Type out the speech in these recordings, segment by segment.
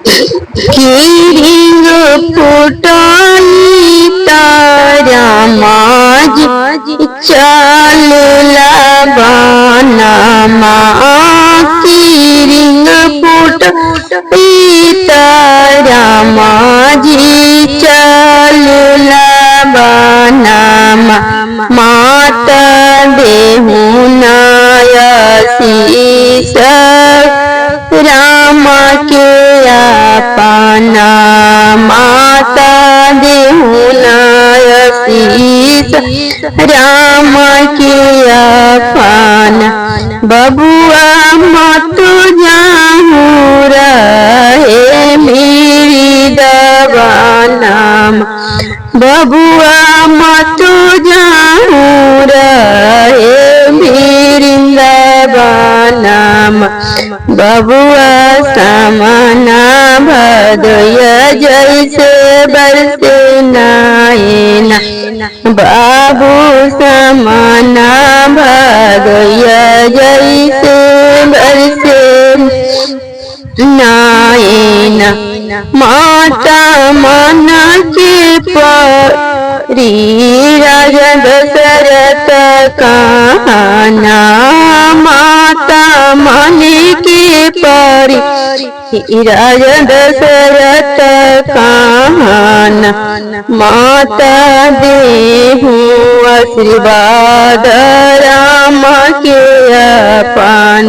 किरिंग फुटाई तारा माज चलला बानमा किरिंग फुटाई तारा माज चलला बानमा माता देहुनायसीस राम के अपना माता देहुनायसीस राम के अपना बबुआ मत जाहू रहे मेरी दबानाम बबुआ मत जाहू रहे मेरी दबानाम बबुआ समना भदय जैसे बरसे नायना बाबू समना भदय जैसे बरसे नायना माता मन के परी राजा दशरथ कहना माता मन के परी राजा दशरथ कहना माता देहु आशीर्वाद राम के अपन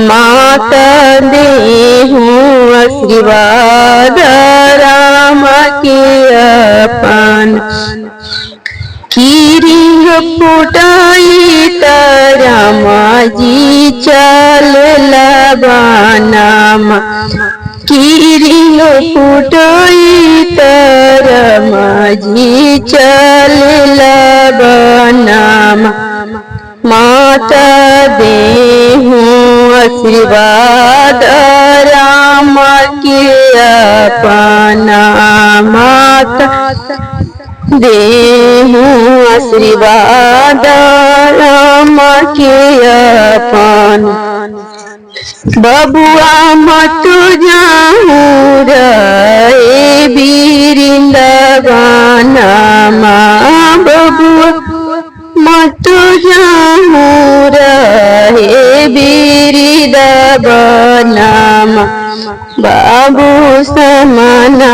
माता देहु आशीर्वाद राम के अपन किरिंग फुटाई तारा माजी चलला बानमा किरिंग फुटाई तारा माजी चलला बानमा माता देहु आशीर्वाद राम के अपना माता देहु आशीर्वाद राम के अपना बबुआ मत जाहू रहे वृंदावनमा बबुआ मत जाहू रहे वृंदावनमा बाबू समना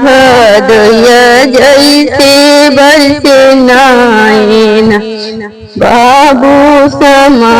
भदय जैसे बरसे नायना बाबू समा